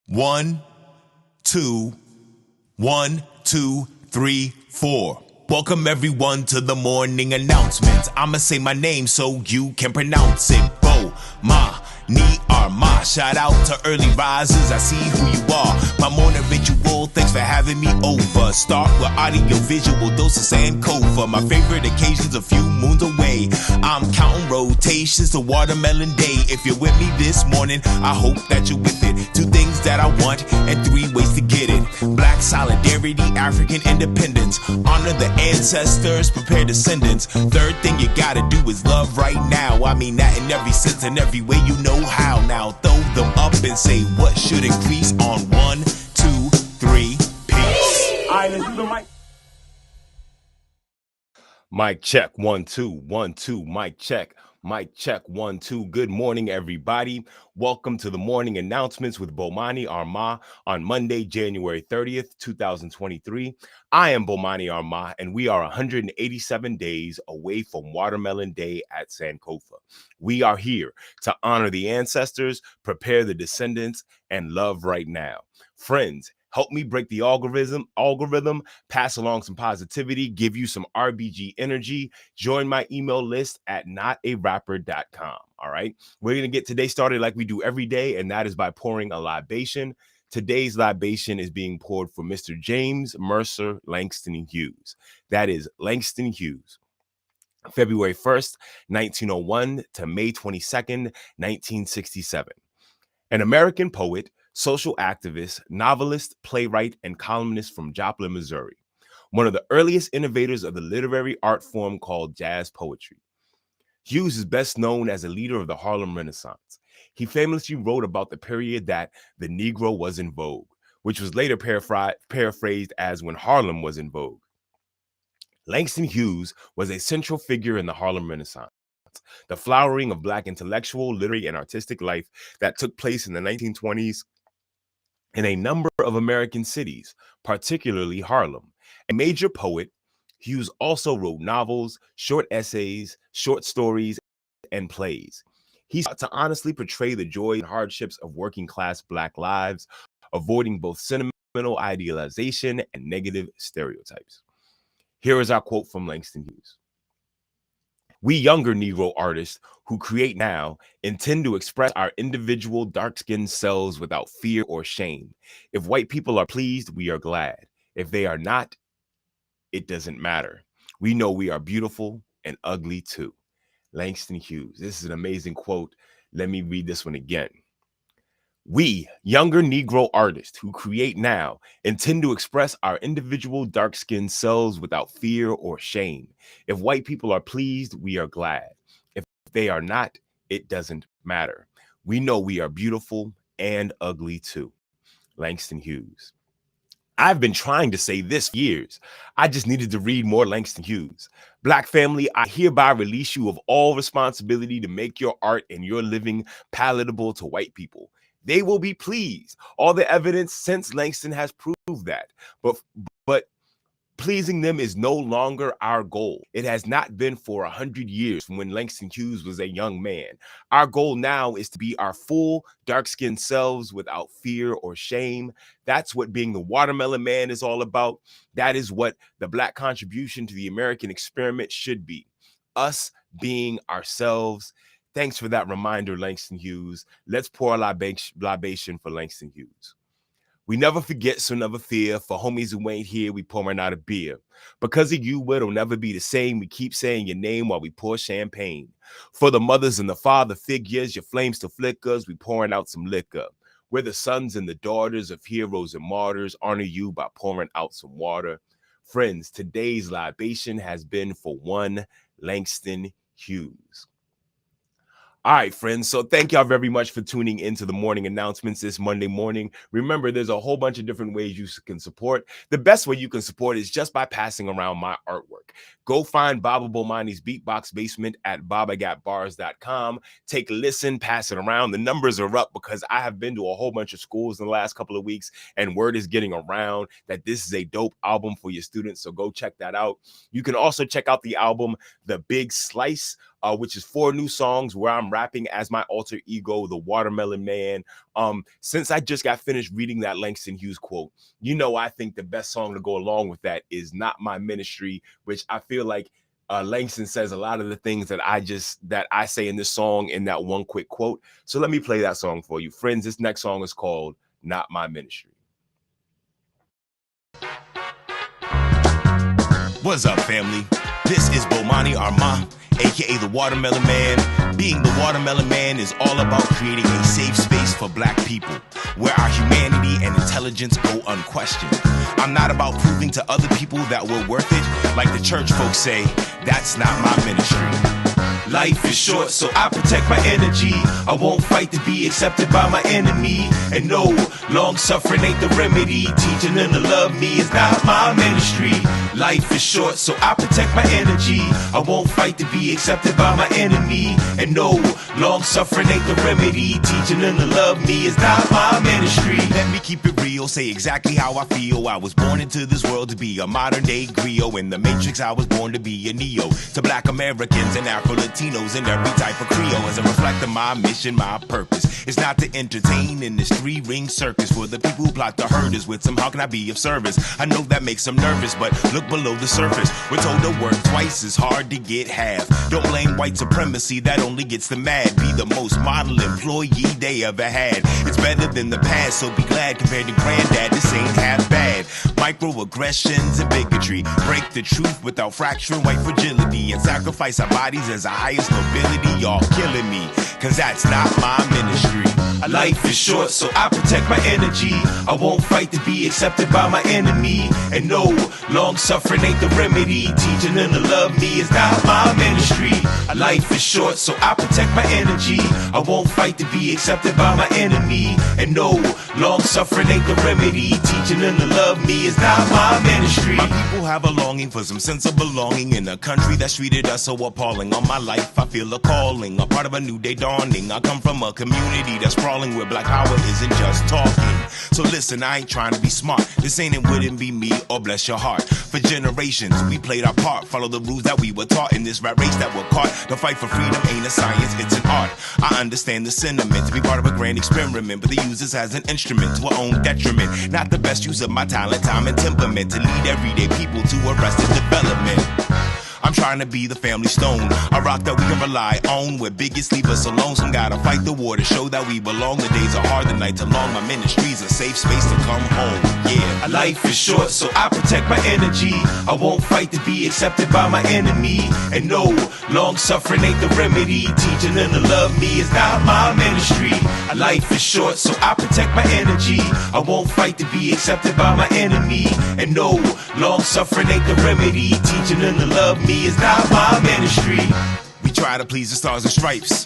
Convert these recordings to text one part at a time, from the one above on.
One, two, 1, 2, 3, 4. Welcome everyone to the morning announcements. I'ma say my name so you can pronounce it. Bomani Armah. Shout out to early risers, I see who you are. My morning ritual, thanks for having me over. Start with audio visual, dose of Sankofa. My favorite occasion's a few moons away. I'm counting rotations to watermelon day. If you're with me this morning, I hope that you're with it. 2 things that I want and 3 ways to get it. Black solidarity, African independence. Honor the ancestors, prepare descendants. 3rd thing you gotta do is love right now. I mean that in every sense and every way you know how. Now throw them up and say what should increase on 1, 2, 3, peace. Alright, let's do the mic. Mic check, 1, 2, 1, 2, mic check. Mic check, 1, 2. Good morning, everybody. Welcome to the morning announcements with Bomani Armah on Monday, January 30th, 2023. I am Bomani Armah, and we are 187 days away from Watermelon Day at Sankofa. We are here to honor the ancestors, prepare the descendants, and love right now. Friends, help me break the algorithm, pass along some positivity, give you some RBG energy. Join my email list at notarapper.com. All right. We're going to get today started like we do every day, and that is by pouring a libation. Today's libation is being poured for Mr. James Mercer Langston Hughes. That is Langston Hughes. February 1st, 1901 to May 22nd, 1967. An American poet, social activist, novelist, playwright, and columnist from Joplin, Missouri. One of the earliest innovators of the literary art form called jazz poetry. Hughes is best known as a leader of the Harlem Renaissance. He famously wrote about the period that the Negro was in vogue, which was later paraphrased as when Harlem was in vogue. Langston Hughes was a central figure in the Harlem Renaissance, the flowering of Black intellectual, literary, and artistic life that took place in the 1920s in a number of American cities, particularly Harlem. A major poet, Hughes also wrote novels, short essays, short stories, and plays. He sought to honestly portray the joy and hardships of working class Black lives, avoiding both sentimental idealization and negative stereotypes. Here is our quote from Langston Hughes. We younger Negro artists who create now intend to express our individual dark-skinned selves without fear or shame. If white people are pleased, we are glad. If they are not, it doesn't matter. We know we are beautiful and ugly too. Langston Hughes. This is an amazing quote. Let me read this one again. We, younger Negro artists who create now, intend to express our individual dark-skinned selves without fear or shame. If white people are pleased, we are glad. If they are not, it doesn't matter. We know we are beautiful and ugly too. Langston Hughes. I've been trying to say this for years. I just needed to read more Langston Hughes. Black family, I hereby release you of all responsibility to make your art and your living palatable to white people. They will be pleased. All the evidence since Langston has proved that. But pleasing them is no longer our goal. It has not been for 100 years from when Langston Hughes was a young man. Our goal now is to be our full dark-skinned selves without fear or shame. That's what being the watermelon man is all about. That is what the Black contribution to the American experiment should be. Us being ourselves. Thanks for that reminder, Langston Hughes. Let's pour a libation for Langston Hughes. We never forget, so never fear. For homies who ain't here, we pouring out a beer. Because of you, it'll never be the same. We keep saying your name while we pour champagne. For the mothers and the father figures, your flames to flickers, we pouring out some liquor. We're the sons and the daughters of heroes and martyrs. Honor you by pouring out some water. Friends, today's libation has been for one Langston Hughes. All right, friends. So thank y'all very much for tuning into the morning announcements this Monday morning. Remember, there's a whole bunch of different ways you can support. The best way you can support is just by passing around my artwork. Go find Baba Bomani's Beatbox Basement at babagotbars.com. Take a listen, pass it around. The numbers are up because I have been to a whole bunch of schools in the last couple of weeks, and word is getting around that this is a dope album for your students. So go check that out. You can also check out the album, The Big Slice, which is 4 new songs where I'm rapping as my alter ego, the Watermelon Man. Since I just got finished reading that Langston Hughes quote, I think the best song to go along with that is Not My Ministry, which I feel like Langston says a lot of the things that I say in this song in that one quick quote. So let me play that song for you. Friends, this next song is called Not My Ministry. What's up, family? This is Bomani Armah, aka the Watermelon Man. Being the Watermelon Man is all about creating a safe space for black people, where our humanity and intelligence go unquestioned. I'm not about proving to other people that we're worth it. Like the church folks say, that's not my ministry. Life is short, so I protect my energy. I won't fight to be accepted by my enemy. And no, long suffering ain't the remedy. Teaching them to love me is not my ministry. Life is short, so I protect my energy. I won't fight to be accepted by my enemy. And no, long suffering ain't the remedy. Teaching them to love me is not my ministry. Let me keep it real, say exactly how I feel. I was born into this world to be a modern day griot. In the Matrix, I was born to be a Neo. To black Americans and Afro-Latinos and every type of Creole. As a reflect of my mission, my purpose is not to entertain in this 3-ring circus for the people who plot to hurt us with some how can I be of service. I know that makes them nervous, but look below the surface. We're told to work twice as hard to get half. Don't blame white supremacy, that only gets them mad. Be the most model employee they ever had. It's better than the past, so be glad compared to granddad, this ain't half bad. Microaggressions and bigotry break the truth without fracturing white fragility and sacrifice our bodies as our highest nobility. Y'all killing me, cause that's not my ministry. Life is short, so I protect my energy. I won't fight to be accepted by my enemy. And no, long suffering ain't the remedy. Teaching them to love me is not my ministry. Life is short, so I protect my energy. I won't fight to be accepted by my enemy. And no, long suffering ain't the remedy. Teaching them to love me is not my ministry. My people have a longing for some sense of belonging in a country that's treated us so appalling. On my life, I feel a calling, a part of a new day dawning. I come from a community that's sprawling where black power isn't just talking. So listen, I ain't trying to be smart. This ain't and wouldn't be me or bless your heart. For generations, we played our part. Follow the rules that we were taught in this rat race that we're caught. The fight for freedom ain't a science, it's an art. I understand the sentiment to be part of a grand experiment, but they use this as an instrument to our own detriment. Not the best use of my talent, time, and temperament to lead everyday people to arrested development. I'm trying to be the family stone, a rock that we can rely on, where biggest leave us alone. Some gotta fight the war to show that we belong. The days are hard, the nights are long. My ministry's a safe space to come home. Yeah, life is short, so I protect my energy. I won't fight to be accepted by my enemy. And no, long suffering ain't the remedy. Teaching them to love me is not my ministry. Life is short, so I protect my energy. I won't fight to be accepted by my enemy. And no, long suffering ain't the remedy. Teaching them to love me is not my ministry. We try to please the stars and stripes.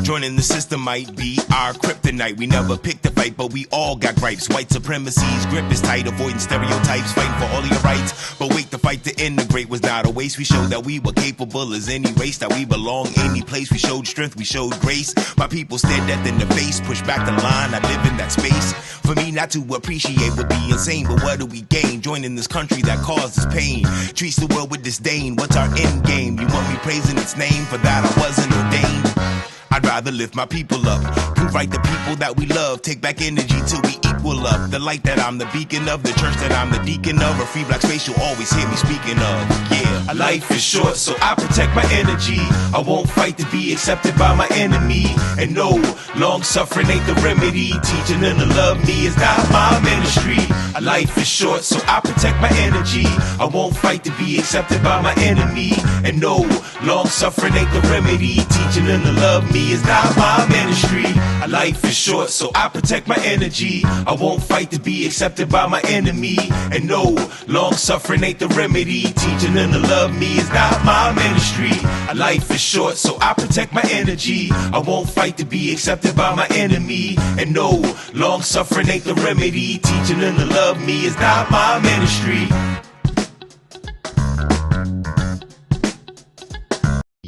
Joining the system might be our kryptonite. We never picked a fight, but we all got gripes. White supremacy's grip is tight, avoiding stereotypes, fighting for all of your rights. But wait, the fight to integrate was not a waste. We showed that we were capable as any race, that we belong any place. We showed strength, we showed grace. My people stared death in the face, pushed back the line. I live in that space. For me not to appreciate would be insane, but what do we gain? Joining this country that causes pain, treats the world with disdain. What's our end game? You want me praising its name? For that I wasn't ordained. I'd rather lift my people up, prove right the people that we love, take back energy till we equal up. The light that I'm the beacon of, the church that I'm the deacon of, a free black space you'll always hear me speaking of. Yeah, life is short, so I protect my energy. I won't fight to be accepted by my enemy. And no, long suffering ain't the remedy. Teaching them to love me is not my ministry. Life is short, so I protect my energy. I won't fight to be accepted by my enemy. And no, long suffering ain't the remedy. Teaching them to love me is not my ministry. Life is short, so I protect my energy. I won't fight to be accepted by my enemy. And no, long suffering ain't the remedy. Teaching them to love me is not my ministry. Life is short, so I protect my energy. I won't fight to be accepted by my enemy. And no, long suffering ain't the remedy. Teaching them to love me is not my ministry.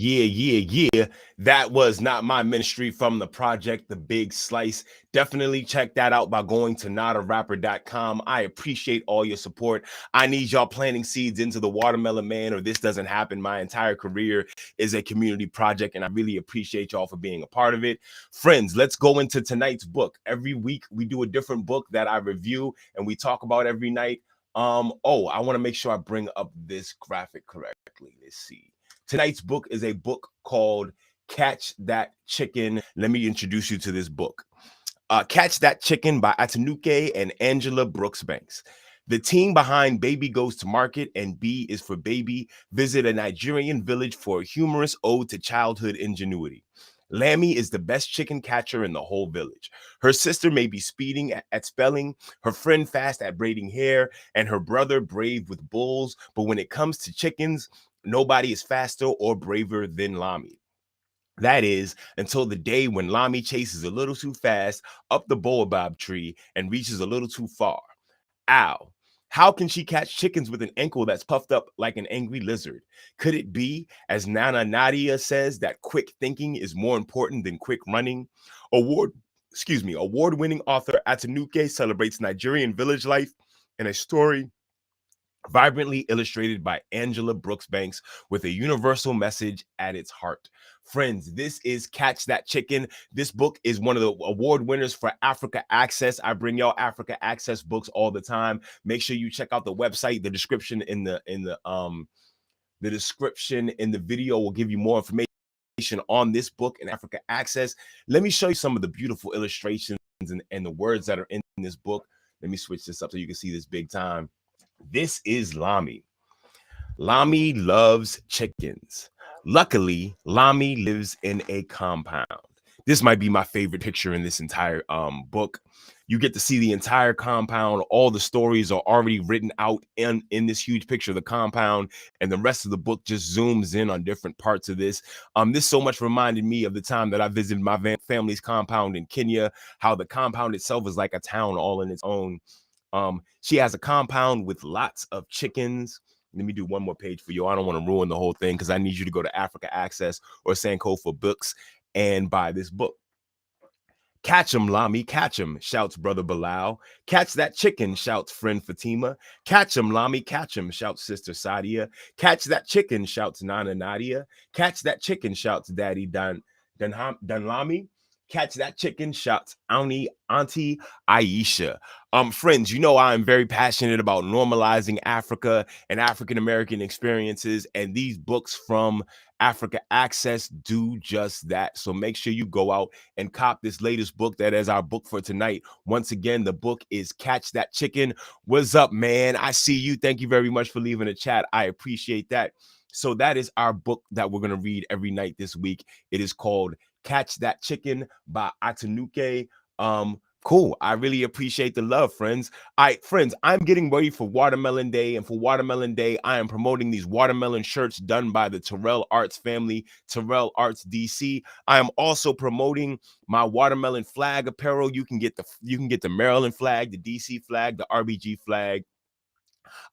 Yeah. That was Not My Ministry from the project The Big Slice. Definitely check that out by going to notarapper.com. I appreciate all your support. I need y'all planting seeds into the Watermelon Man, or this doesn't happen. My entire career is a community project, and I really appreciate y'all for being a part of it. Friends, let's go into tonight's book. Every week we do a different book that I review and we talk about every night. I want to make sure I bring up this graphic correctly. Let's see. Tonight's book is a book called Catch That Chicken. Let me introduce you to this book. Catch That Chicken by Atinuke and Angela Brooksbank. The team behind Baby Goes to Market and B is for Baby visit a Nigerian village for a humorous ode to childhood ingenuity. Lammy is the best chicken catcher in the whole village. Her sister may be speeding at spelling, her friend fast at braiding hair, and her brother brave with bulls. But when it comes to chickens, nobody is faster or braver than Lammy. That is, until the day when Lammy chases a little too fast up the baobab tree and reaches a little too far. Ow. How can she catch chickens with an ankle that's puffed up like an angry lizard? Could it be, as Nana Nadia says, that quick thinking is more important than quick running? Award-winning author Atinuke celebrates Nigerian village life in a story vibrantly illustrated by Angela Brooksbank with a universal message at its heart. Friends, this is Catch That Chicken. This book is one of the award winners for Africa Access. I bring y'all Africa Access books all the time. Make sure you check out the website. The description in the description in the video will give you more information on this book and Africa Access. Let me show you some of the beautiful illustrations and the words that are in this book. Let me switch this up so you can see this big time. This is Lammy. Lammy loves chickens. Luckily, Lammy lives in a compound. This might be my favorite picture in this entire book. You get to see the entire compound. All the stories are already written out in this huge picture of the compound, and the rest of the book just zooms in on different parts of this. This so much reminded me of the time that I visited my family's compound in Kenya, how the compound itself is like a town all in its own. She has a compound with lots of chickens. Let me do one more page for you. I don't want to ruin the whole thing because I need you to go to Africa Access or Sanko for books and buy this book. Catch him, Lammy, catch him, shouts brother Bilal. Catch that chicken, shouts friend Fatima. Catch him, Lammy, catch him, shouts sister Sadia. Catch that chicken, shouts Nana Nadia. Catch that chicken, shouts daddy Lamy. Catch that chicken, shouts Auntie Aisha. Friends, you know I am very passionate about normalizing Africa and African-American experiences, and these books from Africa Access do just that. So make sure you go out and cop this latest book that is our book for tonight. Once again, the book is Catch That Chicken. What's up, man? I see you. Thank you very much for leaving a chat. I appreciate that. So that is our book that we're going to read every night this week. It is called Catch That Chicken by Atinuke. Cool. I really appreciate the love, friends. All right, friends, I'm getting ready for Watermelon Day. And for Watermelon Day, I am promoting these watermelon shirts done by the Terrell Arts family, Terrell Arts DC. I am also promoting my watermelon flag apparel. You can get the Maryland flag, the DC flag, the RBG flag.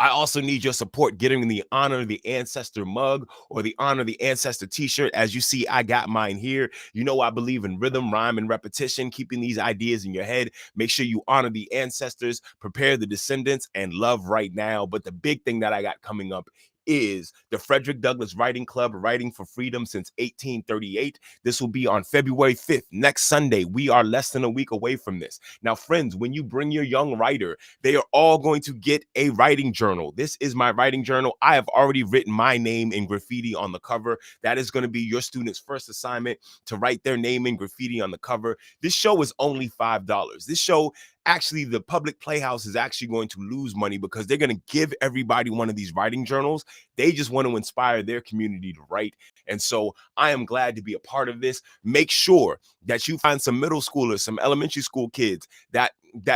I also need your support getting the Honor the Ancestor mug or the Honor the Ancestor t-shirt. As you see, I got mine here. You know I believe in rhythm, rhyme, and repetition, keeping these ideas in your head. Make sure you honor the ancestors, prepare the descendants, and love right now. But the big thing that I got coming up is the Frederick Douglass Writing Club, Writing for Freedom since 1838. This will be on February 5th, next Sunday. We are less than a week away from this. Now, friends, when you bring your young writer, they are all going to get a writing journal. This is my writing journal. I have already written my name in graffiti on the cover. That is going to be your student's first assignment, to write their name in graffiti on the cover. This show is only $5. This show, actually, the public playhouse is actually going to lose money because they're going to give everybody one of these writing journals. They just want to inspire their community to write. And so I am glad to be a part of this. Make sure that you find some middle schoolers, some elementary school kids that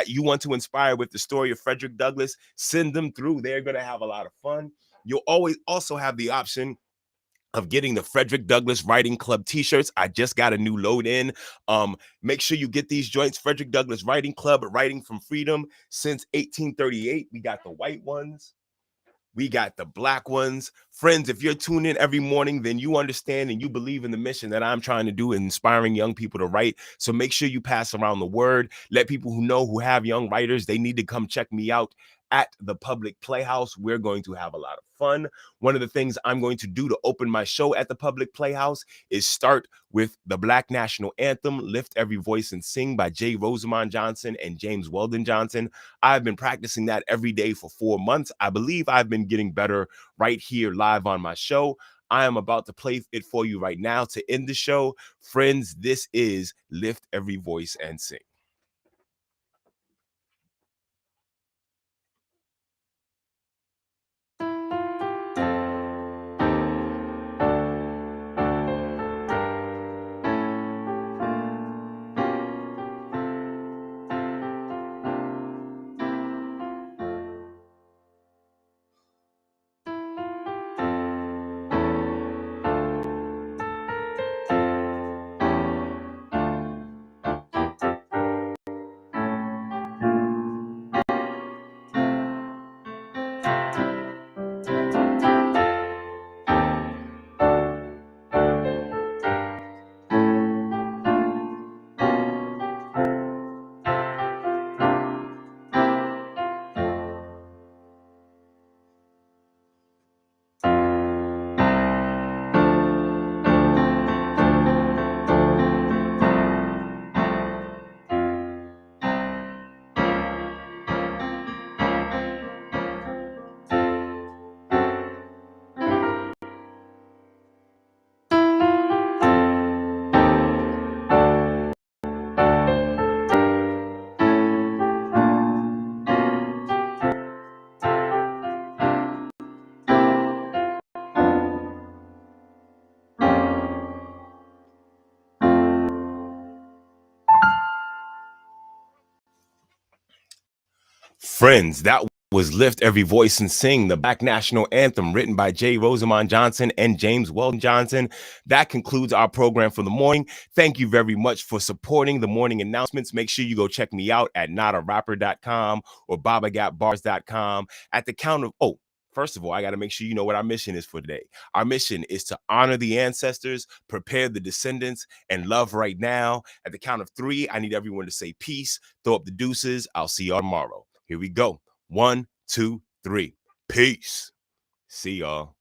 you want to inspire with the story of Frederick Douglass. Send them through. They're going to have a lot of fun. You'll always also have the option of getting the Frederick Douglass Writing Club t-shirts. I just got a new load in. Make sure you get these joints. Frederick Douglass Writing Club, Writing from Freedom since 1838. We got the white ones. We got the black ones. Friends, if you're tuned in every morning, then you understand and you believe in the mission that I'm trying to do, inspiring young people to write. So make sure you pass around the word. Let people who have young writers, they need to come check me out at the Public Playhouse. We're going to have a lot of fun. One of the things I'm going to do to open my show at the Public Playhouse is start with the Black National Anthem, Lift Every Voice and Sing by J. Rosamond Johnson and James Weldon Johnson. I've been practicing that every day for 4 months. I believe I've been getting better right here live on my show. I am about to play it for you right now to end the show. Friends, this is Lift Every Voice and Sing. Friends, that was Lift Every Voice and Sing, the Black National Anthem written by J. Rosamond Johnson and James Weldon Johnson. That concludes our program for the morning. Thank you very much for supporting the morning announcements. Make sure you go check me out at notarapper.com or babagapbars.com. At the count of, first of all, I got to make sure you know what our mission is for today. Our mission is to honor the ancestors, prepare the descendants, and love right now. At the count of 3, I need everyone to say peace, throw up the deuces. I'll see y'all tomorrow. Here we go. 1, 2, 3. Peace. See y'all.